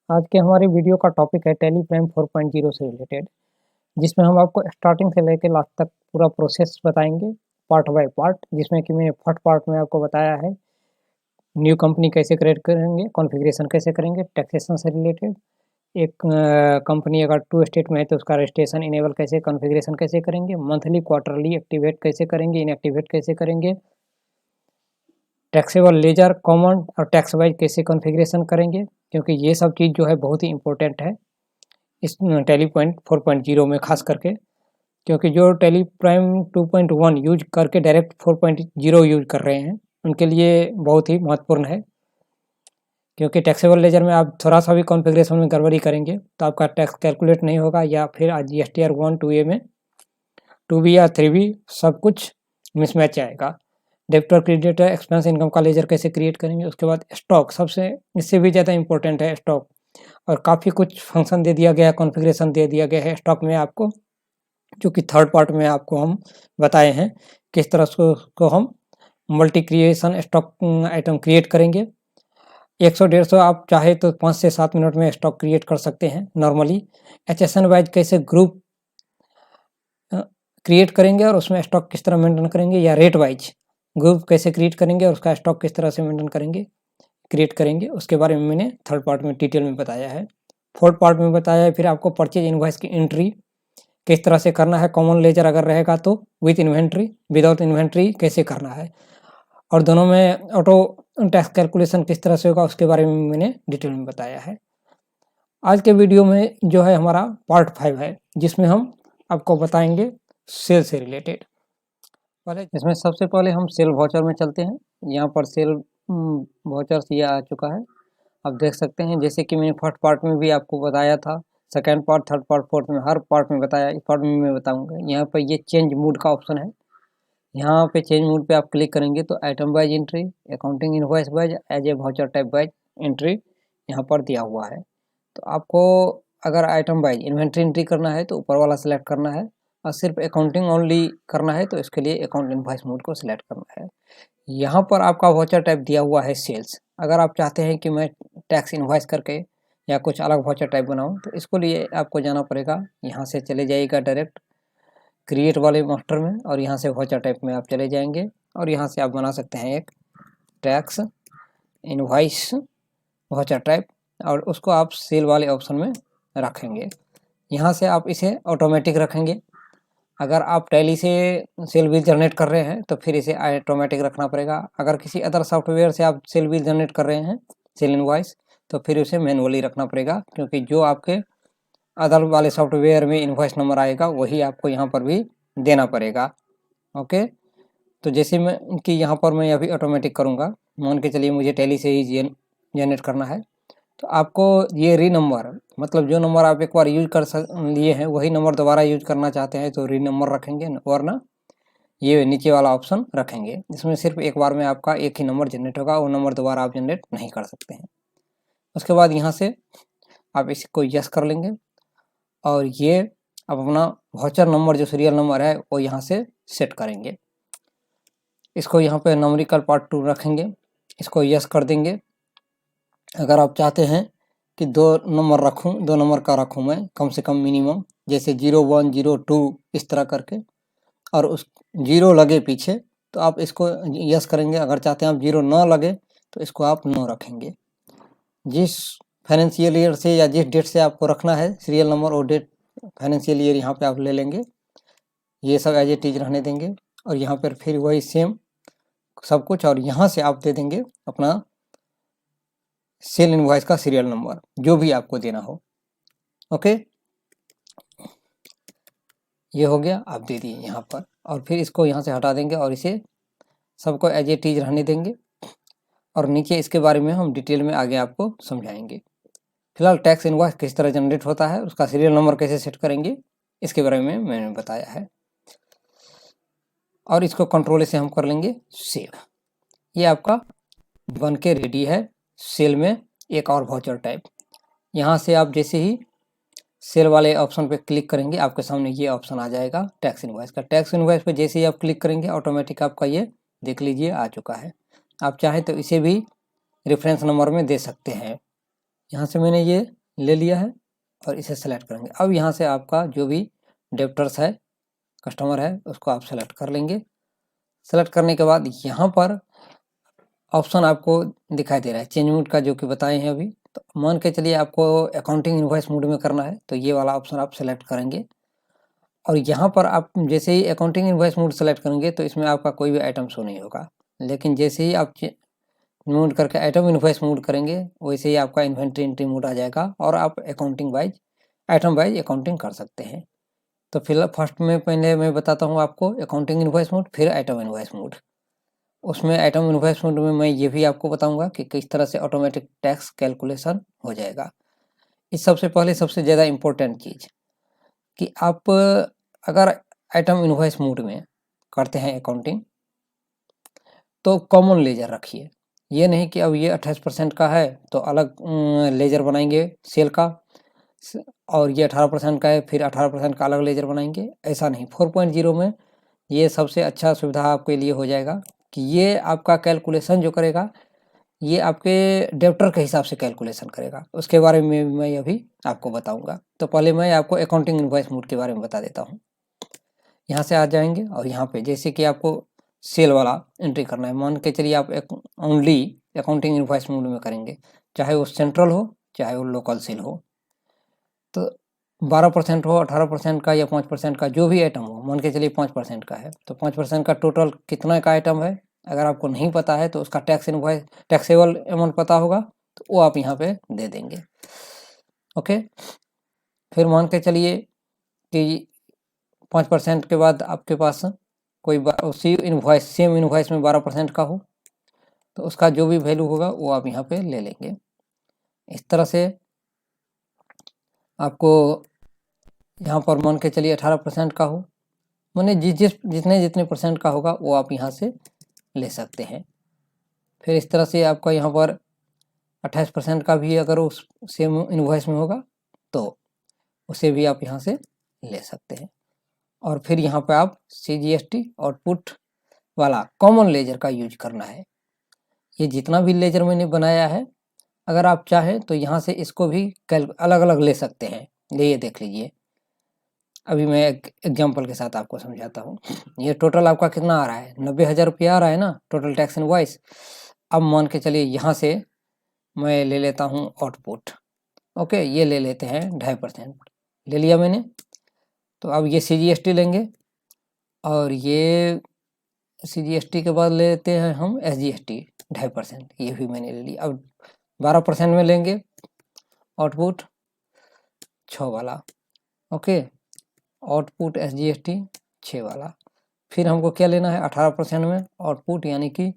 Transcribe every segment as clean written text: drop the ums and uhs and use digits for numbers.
आज के हमारी वीडियो का टॉपिक है टैली प्राइम 4.0 से रिलेटेड, जिसमें हम आपको स्टार्टिंग से लेकर लास्ट तक पूरा प्रोसेस बताएंगे पार्ट बाय पार्ट। जिसमें कि मैंने फर्स्ट पार्ट में आपको बताया है न्यू कंपनी कैसे क्रिएट करेंगे, कॉन्फ़िगरेशन कैसे करेंगे, टैक्सेशन से रिलेटेड। एक कंपनी अगर 2 स्टेट में है तो उसका रजिस्ट्रेशन इनेबल कैसे, कॉन्फ़िगरेशन कैसे करेंगे, मंथली क्वार्टरली एक्टिवेट कैसे करेंगे, इनएक्टिवेट कैसे करेंगे, टैक्सेबल लेजर कॉमन और टैक्स वाइज कैसे कॉन्फ़िगरेशन करेंगे, क्योंकि ये सब चीज़ जो है बहुत ही इंपॉर्टेंट है इस टैली पॉइंट 4.0 में खास करके। क्योंकि जो टैली प्राइम 2.1 यूज करके डायरेक्ट 4.0 यूज कर रहे हैं उनके लिए बहुत ही महत्वपूर्ण है। क्योंकि टैक्सेबल लेजर में आप थोड़ा सा भी कॉन्फ़िगरेशन में गड़बड़ी करेंगे तो आपका टैक्स कैलकुलेट नहीं होगा, या फिर GSTR 1 2A में 2B या 3B सब कुछ मिसमैच आएगा। डेबिटर क्रेडिटर एक्सपेंस इनकम का लेजर कैसे क्रिएट करेंगे। उसके बाद स्टॉक, सबसे इससे भी ज़्यादा इंपॉर्टेंट है स्टॉक, और काफ़ी कुछ फंक्शन दे दिया गया है, कॉन्फ़िगरेशन दे दिया गया है स्टॉक में आपको, जो कि थर्ड पार्ट में आपको हम बताए हैं किस तरह को हम multi creation stock item create करेंगे। 100-150 आप चाहे तो 5 से 7 मिनट में स्टॉक क्रिएट कर सकते हैं नॉर्मली। HSN वाइज कैसे ग्रुप क्रिएट करेंगे और उसमें स्टॉक किस तरह मेंटेन करेंगे, या रेट वाइज ग्रुप कैसे क्रिएट करेंगे और उसका स्टॉक किस तरह से मेंटेन करेंगे, क्रिएट करेंगे, उसके बारे में मैंने थर्ड पार्ट में डिटेल में बताया है। फोर्थ पार्ट में बताया है फिर आपको परचेज इनवॉइस की एंट्री किस तरह से करना है, कॉमन लेजर अगर रहेगा तो विथ इन्वेंट्री, विदाउट इन्वेंट्री कैसे करना है, और दोनों में ऑटो टैक्स कैलकुलेशन किस तरह से होगा उसके बारे में मैंने डिटेल में बताया है। आज के वीडियो में जो है हमारा पार्ट 5 है, जिसमें हम आपको बताएंगे सेल से रिलेटेड। पहले इसमें सबसे पहले हम सेल वाउचर में चलते हैं। यहाँ पर सेल वाउचर्स ये आ चुका है, आप देख सकते हैं। जैसे कि मैंने फर्स्ट पार्ट में भी आपको बताया था, second part, third part, fourth में, हर पार्ट में बताया, इस पार्ट में मैं बताऊंगा। यहाँ पर ये चेंज मूड का ऑप्शन है, यहाँ पे चेंज मूड पे आप क्लिक करेंगे तो item wise entry, accounting invoice wise, as a voucher type wise entry यहाँ पर दिया हुआ है। तो आपको अगर आइटम वाइज इन्वेंट्री एंट्री करना है तो ऊपर वाला सिलेक्ट करना है, और सिर्फ अकाउंटिंग ओनली करना है तो इसके लिए अकाउंट इनवॉइस मोड को सिलेक्ट करना है। यहाँ पर आपका वाउचर टाइप दिया हुआ है सेल्स। अगर आप चाहते हैं कि मैं टैक्स इनवॉइस करके या कुछ अलग वाउचर टाइप बनाऊं तो इसको लिए आपको जाना पड़ेगा, यहाँ से चले जाइएगा डायरेक्ट क्रिएट वाले मास्टर में, और यहाँ से वाउचर टाइप में आप चले जाएंगे, और यहाँ से आप बना सकते हैं एक टैक्स इनवॉइस वाउचर टाइप, और उसको आप सेल वाले ऑप्शन में रखेंगे। यहाँ से आप इसे ऑटोमेटिक रखेंगे। अगर आप टैली से सेल बिल जनरेट कर रहे हैं तो फिर इसे ऑटोमेटिक रखना पड़ेगा। अगर किसी अदर सॉफ्टवेयर से आप सेल बिल जनरेट कर रहे हैं, सेल इनवॉइस, तो फिर उसे मैनुअली रखना पड़ेगा, क्योंकि जो आपके अदर वाले सॉफ्टवेयर में इनवॉइस नंबर आएगा वही आपको यहाँ पर भी देना पड़ेगा। ओके, तो जैसे मैं कि यहाँ पर मैं अभी ऑटोमेटिक करूँगा, मान के चलिए मुझे टैली से ही जनरेट करना है, तो आपको ये री नंबर, मतलब जो नंबर आप एक बार यूज कर लिए हैं वही नंबर दोबारा यूज करना चाहते हैं तो री नंबर रखेंगे, वरना ये नीचे वाला ऑप्शन रखेंगे। इसमें सिर्फ एक बार में आपका एक ही नंबर जनरेट होगा, वो नंबर दोबारा आप जनरेट नहीं कर सकते हैं। उसके बाद यहाँ से आप इसको यस कर लेंगे, और ये आप अपना वाउचर नंबर जो सीरियल नंबर है वो यहाँ से सेट करेंगे। इसको यहाँ पे नंबरिकल पार्ट 2 रखेंगे, इसको यस कर देंगे। अगर आप चाहते हैं कि 2 नंबर रखूं, 2 नंबर का रखूं मैं कम से कम मिनिमम, जैसे 01 02 इस तरह करके, और उस 0 लगे पीछे तो आप इसको यस करेंगे। अगर चाहते हैं आप 0 ना लगे तो इसको आप नो रखेंगे। जिस फाइनेंशियल ईयर से या जिस डेट से आपको रखना है सीरियल नंबर, वो डेट फाइनेंशियल ईयर यहाँ पे आप ले लेंगे। ये सब एज ए टीज रहने देंगे, और यहाँ पर फिर वही सेम सब कुछ, और यहाँ से आप दे देंगे अपना सेल इनवॉइस का सीरियल नंबर जो भी आपको देना हो। ओके, ये हो गया, आप दे दिए यहाँ पर, और फिर इसको यहाँ से हटा देंगे और इसे सबको एज ए टीज रहने देंगे, और नीचे इसके बारे में हम डिटेल में आगे आपको समझाएंगे। फिलहाल टैक्स इनवॉइस किस तरह जनरेट होता है, उसका सीरियल नंबर कैसे सेट करेंगे, इसके बारे में मैंने बताया है। और इसको कंट्रोल से हम कर लेंगे सेव। ये आपका बन के रेडी है सेल में एक और वाउचर टाइप। यहाँ से आप जैसे ही सेल वाले ऑप्शन पे क्लिक करेंगे आपके सामने ये ऑप्शन आ जाएगा टैक्स इनवॉइस का। टैक्स इनवॉइस पे जैसे ही आप क्लिक करेंगे ऑटोमेटिक आपका ये देख लीजिए आ चुका है। आप चाहें तो इसे भी रेफरेंस नंबर में दे सकते हैं। यहाँ से मैंने ये ले लिया है और इसे सेलेक्ट करेंगे। अब यहाँ से आपका जो भी डेप्टर्स है, कस्टमर है, उसको आप सेलेक्ट कर लेंगे। सेलेक्ट करने के बाद यहाँ पर ऑप्शन आपको दिखाई दे रहा है चेंज मोड का, जो कि बताए हैं अभी। तो मान के चलिए आपको अकाउंटिंग इनवॉइस मोड में करना है, तो ये वाला ऑप्शन आप सेलेक्ट करेंगे। और यहाँ पर आप जैसे ही अकाउंटिंग इनवॉइस मोड सेलेक्ट करेंगे तो इसमें आपका कोई भी आइटम शो नहीं होगा, लेकिन जैसे ही आप मोड करके आइटम इनवॉइस मोड करेंगे वैसे ही आपका इन्वेंट्री एंट्री मोड आ जाएगा और आप accounting wise item wise accounting कर सकते हैं। तो फिलहाल फर्स्ट में पहले मैं बताता हूँ आपको अकाउंटिंग इनवॉइस मोड, फिर आइटम इनवॉइस मोड। उसमें आइटम इनवॉइस मोड में मैं ये भी आपको बताऊंगा कि किस तरह से ऑटोमेटिक टैक्स कैलकुलेशन हो जाएगा। इस सबसे पहले सबसे ज़्यादा इम्पोर्टेंट चीज़ कि आप अगर आइटम इनवॉइस मोड में करते हैं अकाउंटिंग तो कॉमन लेजर रखिए। ये नहीं कि अब ये 28% का है तो अलग लेजर बनाएंगे सेल का, और ये 18% का है फिर 18% का अलग लेजर बनाएंगे, ऐसा नहीं। 4.0 में ये सबसे अच्छा सुविधा आपके लिए हो जाएगा कि ये आपका कैलकुलेशन जो करेगा ये आपके डेप्टर के हिसाब से कैलकुलेशन करेगा। उसके बारे में मैं अभी आपको बताऊंगा। तो पहले मैं आपको अकाउंटिंग इनवॉइस मोड के बारे में बता देता हूँ। यहाँ से आ जाएंगे और यहाँ पे जैसे कि आपको सेल वाला एंट्री करना है, मान के चलिए आप ओनली अकाउंटिंग इनवॉइस मोड में करेंगे, चाहे वो सेंट्रल हो चाहे वो लोकल सेल हो। तो 12% हो, 18% का या 5% का जो भी आइटम हो, मान के चलिए 5% का है तो 5% का टोटल कितना का आइटम है अगर आपको नहीं पता है तो उसका टैक्स इनवॉइस टैक्सेबल अमाउंट पता होगा तो वो आप यहाँ पे दे देंगे। ओके, फिर मान के चलिए कि 5% के बाद आपके पास कोई उसी इनवॉइस सेम इनवॉइस में 12% का हो तो उसका जो भी वैल्यू होगा वो आप यहाँ पे ले लेंगे। इस तरह से आपको यहाँ पर मान के चलिए 18% का हो, माने जितने परसेंट का होगा वो आप यहाँ से ले सकते हैं। फिर इस तरह से आपका यहाँ पर 28% का भी अगर उस सेम इनवॉइस में होगा तो उसे भी आप यहाँ से ले सकते हैं। और फिर यहाँ पे आप CGST आउटपुट वाला कॉमन लेजर का यूज करना है। ये जितना भी लेजर मैंने बनाया है अगर आप चाहें तो यहाँ से इसको भी अलग अलग ले सकते हैं। ये देख लीजिए, अभी मैं एक एग्जाम्पल के साथ आपको समझाता हूँ। ये टोटल आपका कितना आ रहा है, 90,000 रुपया आ रहा है ना टोटल टैक्स इनवॉइस। अब मान के चलिए यहाँ से मैं ले लेता हूँ आउटपुट। ओके, ये ले लेते हैं 2.5% ले लिया मैंने। तो अब ये CGST लेंगे और ये CGST के बाद ले लेते हैं हम SGST 2.5%, ये भी मैंने ले लिया। अब 12% में लेंगे आउटपुट 6 वाला। ओके, आउटपुट SGST 6 वाला। फिर हमको क्या लेना है 18% में आउटपुट यानी कि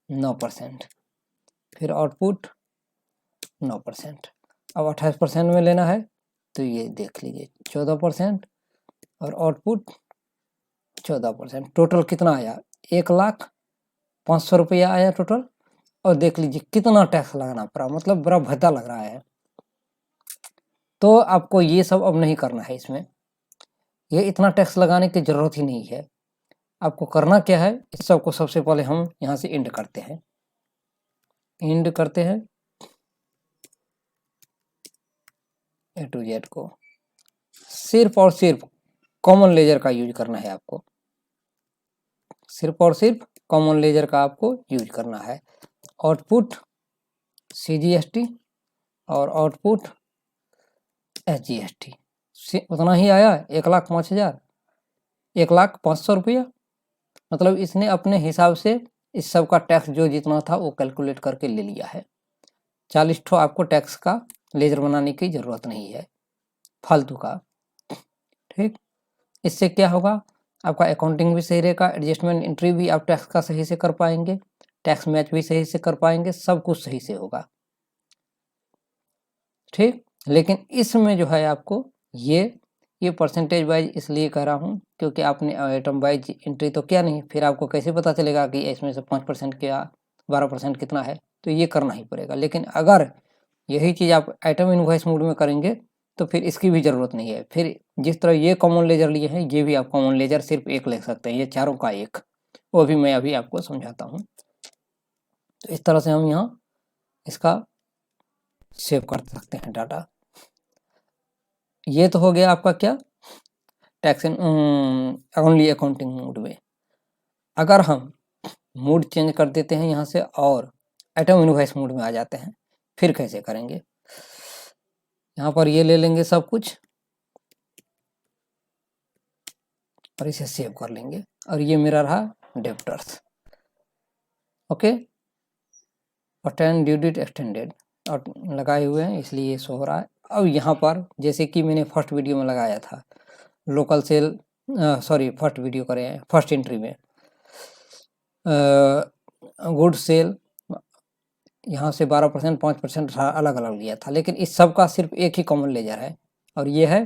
9%, फिर आउटपुट 9%। अब 28% में लेना है तो ये देख लीजिए 14% और आउटपुट 14%। टोटल कितना आया 1,05,000 रुपया आया टोटल। और देख लीजिए कितना टैक्स लगाना पड़ा, मतलब बड़ा भद्दा लग रहा है। तो आपको ये सब अब नहीं करना है, इसमें ये इतना टैक्स लगाने की जरूरत ही नहीं है। आपको करना क्या है, इस सब को सबसे पहले हम यहाँ से एंड करते हैं, एंड करते हैं A to Z को। सिर्फ और सिर्फ कॉमन लेजर का यूज करना है आपको, सिर्फ और सिर्फ कॉमन लेजर का आपको यूज करना है। आउटपुट CGST और आउटपुट SGST उतना ही आया 1,05,000, 1,05,000 रुपया। मतलब इसने अपने हिसाब से इस सब का टैक्स जो जितना था वो कैलकुलेट करके ले लिया है। 40 ठो आपको टैक्स का लेजर बनाने की जरूरत नहीं है फालतू का। ठीक, इससे क्या होगा, आपका अकाउंटिंग भी सही रहेगा, एडजस्टमेंट एंट्री भी आप टैक्स का सही से कर पाएंगे, टैक्स मैच भी सही से कर पाएंगे, सब कुछ सही से होगा। ठीक, लेकिन इसमें जो है आपको ये परसेंटेज वाइज इसलिए कह रहा हूँ क्योंकि आपने आइटम वाइज एंट्री तो क्या नहीं, फिर आपको कैसे पता चलेगा कि इसमें से 5% क्या 12% कितना है, तो ये करना ही पड़ेगा। लेकिन अगर यही चीज़ आप आइटम इनवॉइस मोड में करेंगे तो फिर इसकी भी ज़रूरत नहीं है। फिर जिस तरह ये कॉमन लेजर लिए हैं ये भी आप कॉमन लेजर सिर्फ एक ले सकते हैं, ये चारों का एक, वो भी मैं अभी आपको समझाता हूँ। तो इस तरह से हम यहाँ इसका सेव कर सकते हैं डाटा। ये तो हो गया आपका क्या, tax and only accounting mode में। अगर हम मूड चेंज कर देते हैं यहाँ से और आइटम इनवॉइस मोड में आ जाते हैं, फिर कैसे करेंगे? यहाँ पर ये ले लेंगे सब कुछ और इसे सेव कर लेंगे, और ये मेरा रहा debtors. Okay, attend due date extended और लगाए हुए हैं, इसलिए ये शो हो रहा है। अब यहाँ पर जैसे कि मैंने फर्स्ट वीडियो में लगाया था, local cell, sorry first video करे हैं, फर्स्ट एंट्री में गुड सेल यहाँ से 12%, 5% अलग अलग लिया था, लेकिन इस सब का सिर्फ एक ही कॉमन लेजर है, और ये है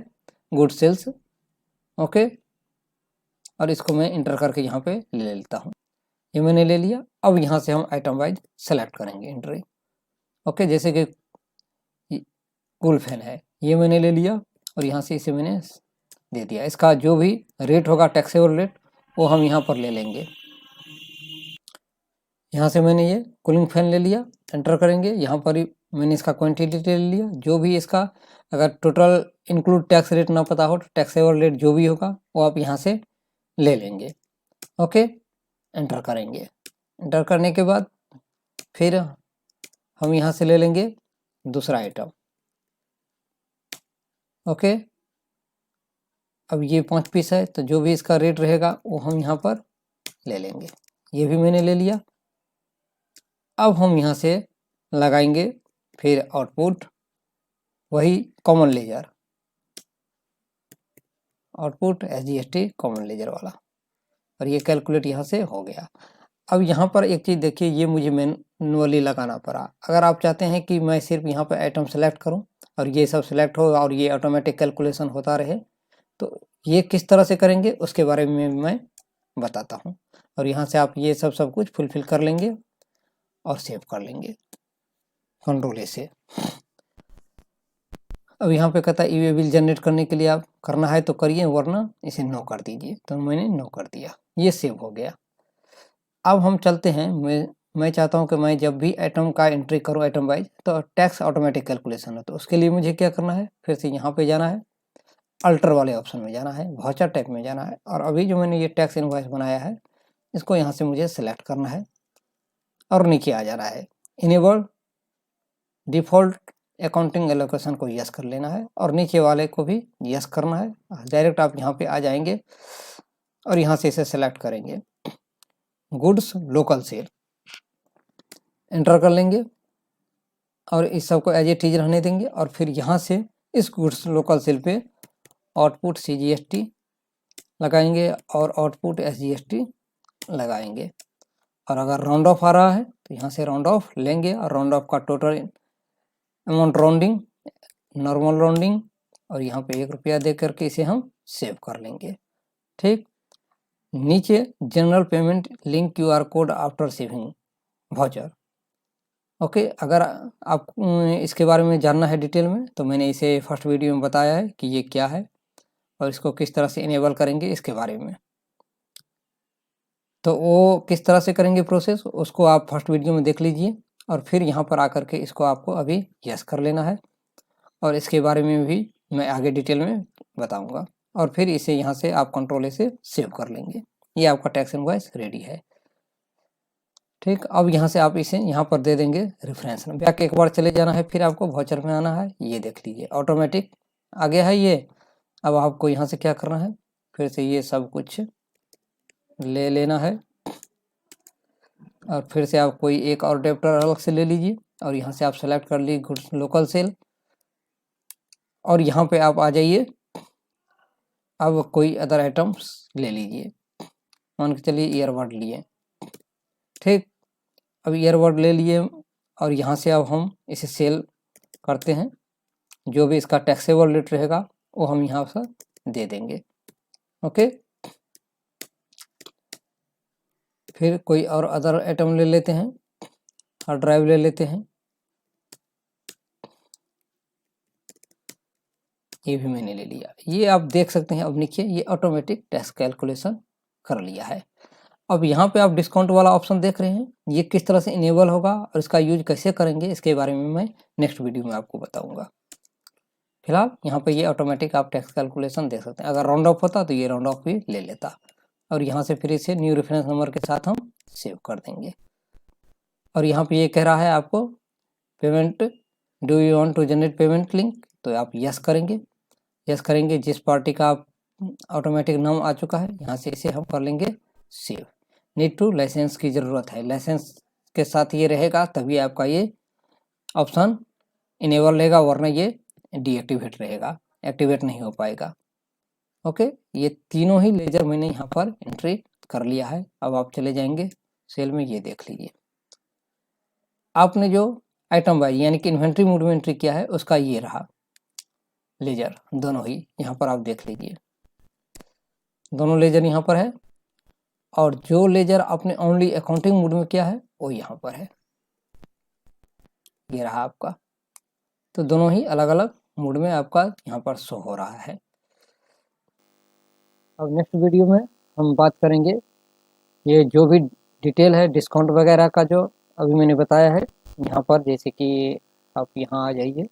गुड सेल्स। ओके, और इसको मैं इंटर करके यहाँ पे ले लेता हूँ, ये मैंने ले लिया। अब यहाँ से हम आइटम वाइज सेलेक्ट करेंगे एंट्री। ओके, जैसे कि कूल फैन है, ये मैंने ले लिया और यहाँ से इसे मैंने दे दिया। इसका जो भी रेट होगा टैक्सेबल रेट, वो हम यहाँ पर ले लेंगे। यहाँ से मैंने ये कूलिंग फैन ले लिया, एंटर करेंगे। यहाँ पर ही मैंने इसका क्वांटिटी ले लिया, जो भी इसका अगर टोटल इंक्लूड टैक्स रेट ना पता हो तो टैक्सेबल रेट जो भी होगा वो आप यहाँ से ले लेंगे। ओके, एंटर करेंगे। एंटर करने के बाद फिर हम यहाँ से ले लेंगे दूसरा आइटम। ओके, अब ये 5 पीस है, तो जो भी इसका रेट रहेगा वो हम यहाँ पर ले लेंगे। ये भी मैंने ले लिया। अब हम यहाँ से लगाएंगे फिर आउटपुट, वही common ledger, output SGST common ledger वाला, और ये कैलकुलेट यहाँ से हो गया। अब यहाँ पर एक चीज़ देखिए, ये मुझे मैनुअली लगाना पड़ा। अगर आप चाहते हैं कि मैं सिर्फ यहाँ पर आइटम सेलेक्ट करूँ और ये सब सेलेक्ट हो और ये ऑटोमेटिक कैलकुलेशन होता रहे, तो ये किस तरह से करेंगे उसके बारे में मैं बताता हूँ। और यहाँ से आप ये सब कुछ फुलफिल कर लेंगे और सेव कर लेंगे कंट्रोल ए से। अब यहाँ पे कहता है ई वे बिल जनरेट करने के लिए आप करना है तो करिए, वरना इसे नो कर दीजिए। तो मैंने नो कर दिया, ये सेव हो गया। अब हम चलते हैं, मैं चाहता हूँ कि मैं जब भी आइटम का एंट्री करूँ आइटम वाइज, तो टैक्स ऑटोमेटिक कैलकुलेशन हो। तो उसके लिए मुझे क्या करना है, फिर से यहाँ पे जाना है, अल्टर वाले ऑप्शन में जाना है, वाउचर टाइप में जाना है, और अभी जो मैंने ये टैक्स इनवॉइस बनाया है इसको यहाँ से मुझे सिलेक्ट करना है और नीचे आ जाना है। इनेबल डिफॉल्ट अकाउंटिंग एलोकेशन को यस कर लेना है और नीचे वाले को भी यस करना है। डायरेक्ट आप यहाँ पे आ जाएंगे और यहाँ से इसे सेलेक्ट करेंगे, गुड्स लोकल सेल, एंटर कर लेंगे और इस सबको एज ए टीज रहने देंगे। और फिर यहाँ से इस गुड्स लोकल सेल पे आउटपुट CGST लगाएंगे और आउटपुट SGST लगाएंगे। और अगर राउंड ऑफ आ रहा है तो यहाँ से राउंड ऑफ लेंगे और राउंड ऑफ का total amount rounding, normal rounding, और यहाँ पे 1 रुपया दे करके इसे हम सेव कर लेंगे। ठीक, नीचे general payment link QR code after saving voucher. Okay, अगर आप इसके बारे में जानना है डिटेल में तो मैंने इसे फर्स्ट वीडियो में बताया है कि ये क्या है और इसको किस तरह से इनेबल करेंगे इसके बारे में। तो वो किस तरह से करेंगे प्रोसेस, उसको आप फर्स्ट वीडियो में देख लीजिए और फिर यहाँ पर आकर के इसको आपको अभी यस कर लेना है और इसके बारे में भी मैं आगे डिटेल में बताऊंगा। और फिर इसे यहाँ से आप कंट्रोल से सेव कर लेंगे। ये आपका टैक्स इनवॉइस रेडी है। ठीक, अब यहाँ से आप इसे यहाँ पर दे देंगे रेफरेंस में, बैक एक बार चले जाना है, फिर आपको वाउचर में आना है। ये देख लीजिए ऑटोमेटिक आ गया है ये। अब आपको यहाँ से क्या करना है, फिर से ये सब कुछ ले लेना है और फिर से आप कोई एक और डेप्टर अलग से ले लीजिए और यहाँ से आप सेलेक्ट कर लीजिए गुड्स लोकल सेल और यहाँ पे आप आ जाइए। अब कोई अदर आइटम्स ले लीजिए, मान के चलिए ईयरबड लिए। ठीक, अब ईयरबड ले लिए और यहाँ से अब हम इसे सेल करते हैं, जो भी इसका टैक्सेबल रेट रहेगा वो हम यहाँ से दे देंगे। ओके, फिर कोई और अदर आइटम ले लेते हैं, हार्ड ड्राइव ले लेते हैं, ये भी मैंने ले लिया। ये आप देख सकते हैं अब नीचे ये ऑटोमेटिक टैक्स कैलकुलेशन कर लिया है। अब यहाँ पे आप डिस्काउंट वाला ऑप्शन देख रहे हैं, ये किस तरह से इनेबल होगा और इसका यूज कैसे करेंगे इसके बारे में मैं नेक्स्ट वीडियो में आपको बताऊंगा। फिलहाल यहाँ पे ये ऑटोमेटिक आप टैक्स कैलकुलेशन देख सकते हैं। अगर राउंड ऑफ होता तो ये राउंड ऑफ भी ले लेता, और यहाँ से फिर इसे न्यू रेफरेंस नंबर के साथ हम सेव कर देंगे। और यहाँ पे ये कह रहा है आपको payment, do you want to generate payment link, तो आप यस करेंगे। यस करेंगे, जिस पार्टी का आप ऑटोमेटिक नाम आ चुका है, यहाँ से इसे हम कर लेंगे सेव। नीड टू लाइसेंस की ज़रूरत है, लाइसेंस के साथ ये रहेगा तभी आपका ये ऑप्शन इनेबल रहेगा, वरना ये डीएक्टिवेट रहेगा, एक्टिवेट नहीं हो पाएगा। ओके, ये तीनों ही लेजर मैंने यहाँ पर एंट्री कर लिया है। अब आप चले जाएंगे सेल में, ये देख लीजिए आपने जो आइटम वाइज यानी कि इन्वेंट्री मोड में एंट्री किया है उसका ये रहा लेजर, दोनों ही यहाँ पर आप देख लीजिए, दोनों लेजर यहाँ पर है। और जो लेजर आपने ओनली अकाउंटिंग मोड में किया है वो यहाँ पर है, ये रहा आपका। तो दोनों ही अलग अलग मोड में आपका यहाँ पर शो हो रहा है। अब नेक्स्ट वीडियो में हम बात करेंगे ये जो भी डिटेल है डिस्काउंट वगैरह का जो अभी मैंने बताया है यहाँ पर, जैसे कि आप यहाँ आ जाइए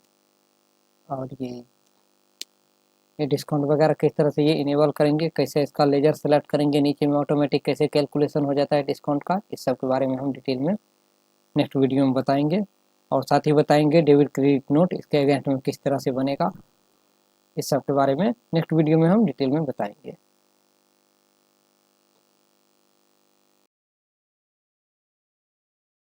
और ये डिस्काउंट वगैरह किस तरह से ये इनेबल करेंगे, कैसे इसका लेजर सेलेक्ट करेंगे, नीचे में ऑटोमेटिक कैसे कैलकुलेशन हो जाता है डिस्काउंट का, इस सब के बारे में हम डिटेल में नेक्स्ट वीडियो में बताएंगे। और साथ ही बताएंगे डेबिट क्रेडिट नोट इसके अगेंस्ट में किस तरह से बनेगा, इस सब के बारे में नेक्स्ट वीडियो में हम डिटेल में बताएंगे।